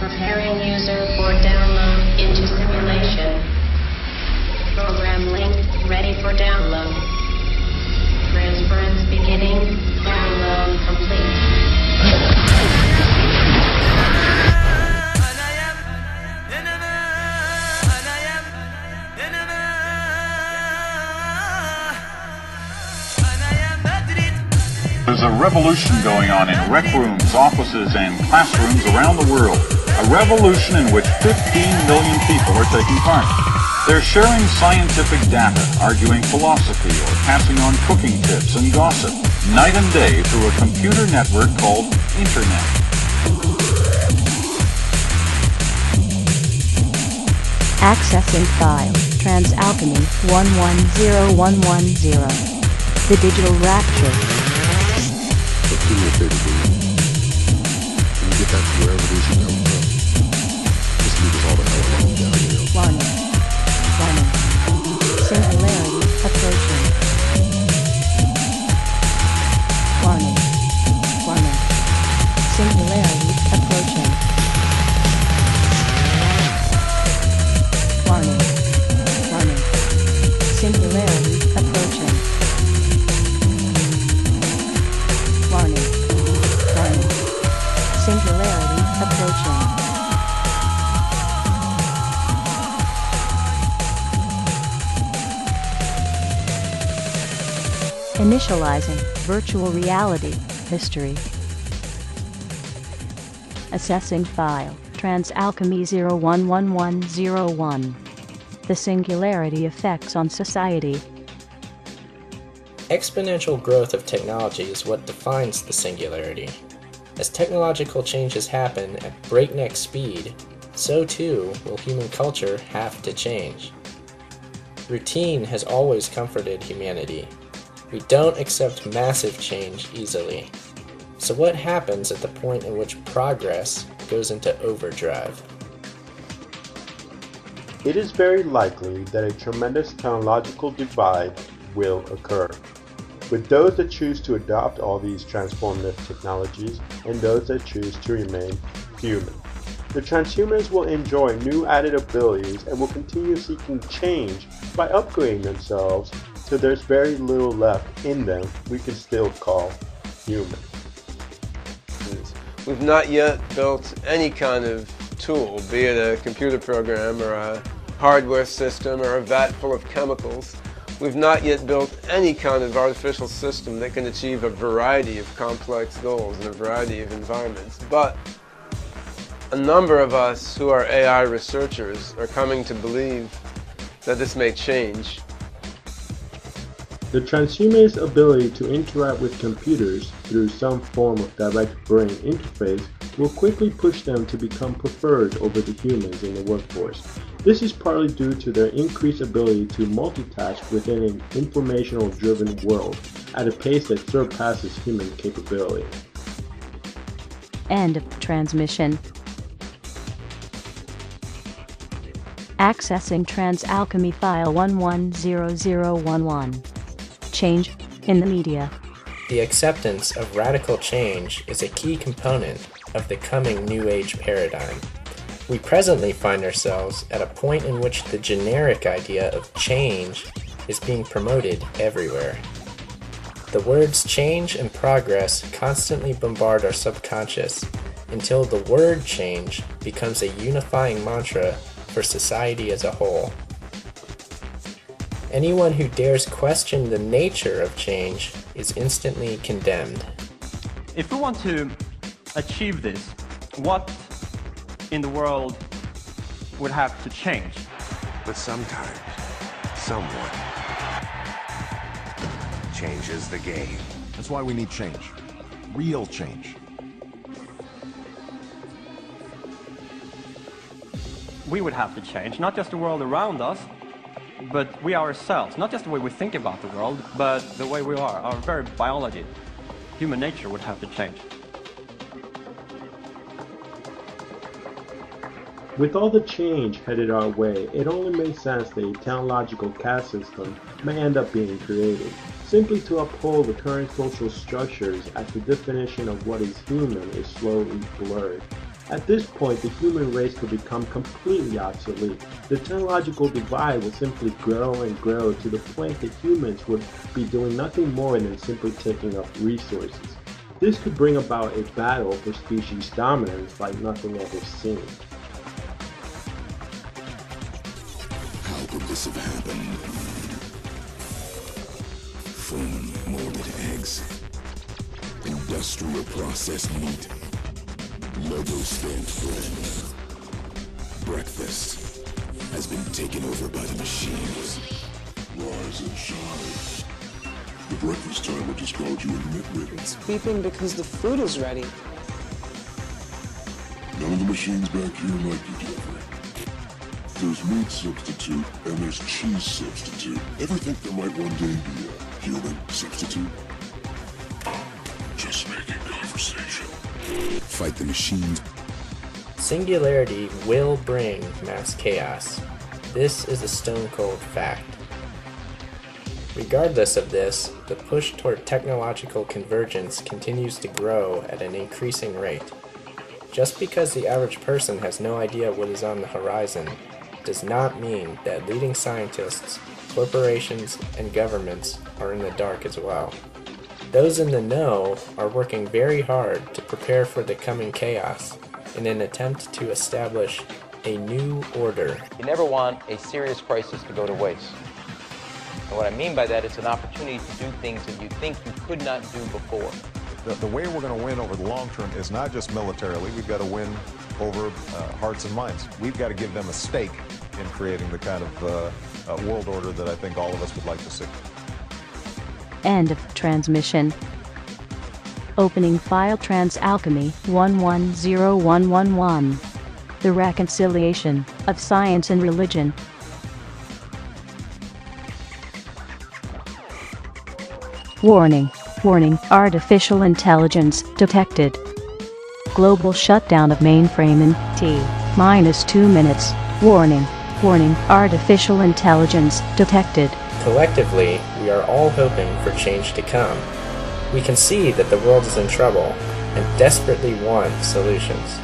Preparing user for download into simulation. Program link ready for download. Transference beginning. Download complete. There's a revolution going on in rec rooms, offices, and classrooms around the world. A revolution in which 15 million people are taking part. They're sharing scientific data, arguing philosophy, or passing on cooking tips and gossip, night and day through a computer network called Internet. Accessing file, Transalchemy 110110. The Digital Rapture. Do me a favor, dude. Can you get back to wherever it is you come from? Just leave us all the hell alone down here. Warning. Warning. Singularity approaching. Warning. Warning. Singularity approaching. Warning. Warning. Singularity approaching. Warning. Warning. Singularity approaching. Initializing virtual reality history. Assessing file, Transalchemy 011101. The singularity effects on society. Exponential growth of technology is what defines the singularity. As technological changes happen at breakneck speed, so too will human culture have to change. Routine has always comforted humanity. We don't accept massive change easily. So what happens at the point in which progress goes into overdrive? It is very likely that a tremendous technological divide will occur, with those that choose to adopt all these transformative technologies and those that choose to remain human. The transhumanists will enjoy new added abilities and will continue seeking change by upgrading themselves till there's very little left in them we can still call human. We've not yet built any kind of tool, be it a computer program or a hardware system or a vat full of chemicals. We've not yet built any kind of artificial system that can achieve a variety of complex goals in a variety of environments. But a number of us who are AI researchers are coming to believe that this may change. The transhumanists' ability to interact with computers through some form of direct brain interface will quickly push them to become preferred over the humans in the workforce. This is partly due to their increased ability to multitask within an informational-driven world at a pace that surpasses human capability. End of transmission. Accessing Transalchemy file 110011. Change in the media. The acceptance of radical change is a key component of the coming New Age paradigm. We presently find ourselves at a point in which the generic idea of change is being promoted everywhere. The words change and progress constantly bombard our subconscious until the word change becomes a unifying mantra for society as a whole. Anyone who dares question the nature of change is instantly condemned. If we want to achieve this, what in the world would have to change? But sometimes, someone changes the game. That's why we need change. Real change. We would have to change, not just the world around us, but we ourselves. Not just the way we think about the world, but the way we are, our very biology. Human nature would have to change. With all the change headed our way, it only makes sense that a technological caste system may end up being created, simply to uphold the current social structures as the definition of what is human is slowly blurred. At this point, the human race could become completely obsolete. The technological divide would simply grow and grow to the point that humans would be doing nothing more than simply taking up resources. This could bring about a battle for species dominance like nothing ever seen. How could this have happened? Foreign molded eggs, industrial processed meat, Lego stamped bread. Breakfast has been taken over by the machines. Rise and shine. The breakfast timer just called you a nitwit. It's beeping because the food is ready. None of the machines back here like you, Jeffrey. There's meat substitute and there's cheese substitute. Ever think there might one day be a human substitute? Just making conversation. Fight the machines. Singularity will bring mass chaos. This is a stone-cold fact. Regardless of this, the push toward technological convergence continues to grow at an increasing rate. Just because the average person has no idea what is on the horizon does not mean that leading scientists, corporations, and governments are in the dark as well. Those in the know are working very hard to prepare for the coming chaos in an attempt to establish a new order. You never want a serious crisis to go to waste. And what I mean by that, it's an opportunity to do things that you think you could not do before. The way we're going to win over the long term is not just militarily. We've got to win over hearts and minds. We've got to give them a stake in creating the kind of world order that I think all of us would like to see. End of transmission. Opening file Transalchemy 110111. The reconciliation of science and religion. Warning. Warning. Artificial intelligence detected. Global shutdown of mainframe in T-2 minutes. Warning. Warning. Artificial intelligence detected. Collectively, we are all hoping for change to come. We can see that the world is in trouble and desperately want solutions.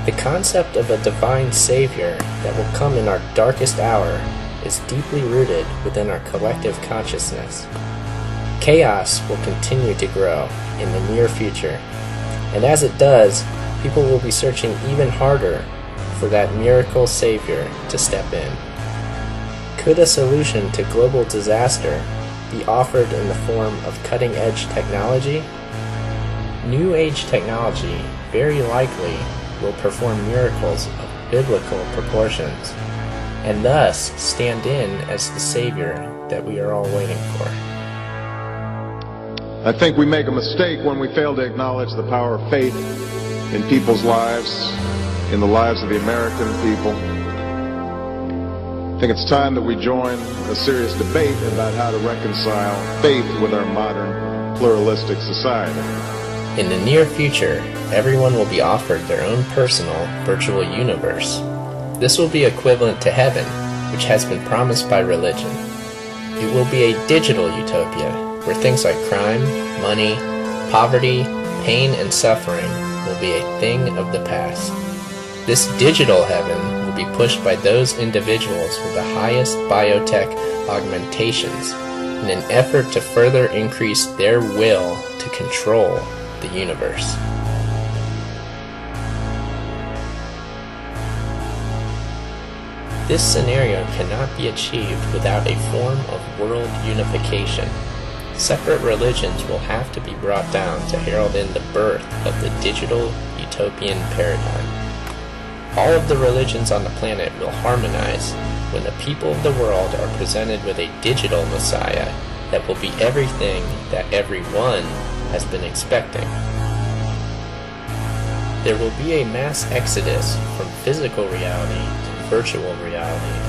The concept of a divine savior that will come in our darkest hour is deeply rooted within our collective consciousness. Chaos will continue to grow in the near future, and as it does, people will be searching even harder for that miracle savior to step in. Could a solution to global disaster be offered in the form of cutting-edge technology? New Age technology very likely will perform miracles of biblical proportions, and thus stand in as the savior that we are all waiting for. I think we make a mistake when we fail to acknowledge the power of faith in people's lives, in the lives of the American people. I think it's time that we join a serious debate about how to reconcile faith with our modern pluralistic society. In the near future, everyone will be offered their own personal virtual universe. This will be equivalent to heaven, which has been promised by religion. It will be a digital utopia, where things like crime, money, poverty, pain, and suffering will be a thing of the past. This digital heaven will be pushed by those individuals with the highest biotech augmentations in an effort to further increase their will to control the universe. This scenario cannot be achieved without a form of world unification. Separate religions will have to be brought down to herald in the birth of the digital utopian paradigm. All of the religions on the planet will harmonize when the people of the world are presented with a digital messiah that will be everything that everyone has been expecting. There will be a mass exodus from physical reality to virtual reality.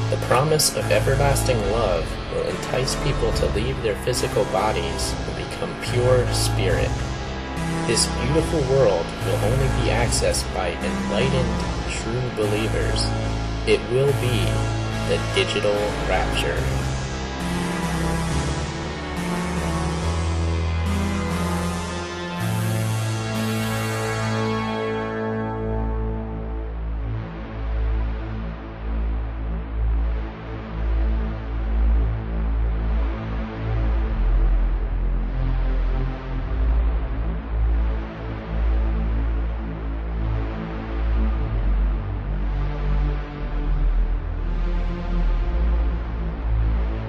The promise of everlasting love will entice people to leave their physical bodies and become pure spirit. This beautiful world will only be accessed by enlightened, true believers. It will be the digital rapture.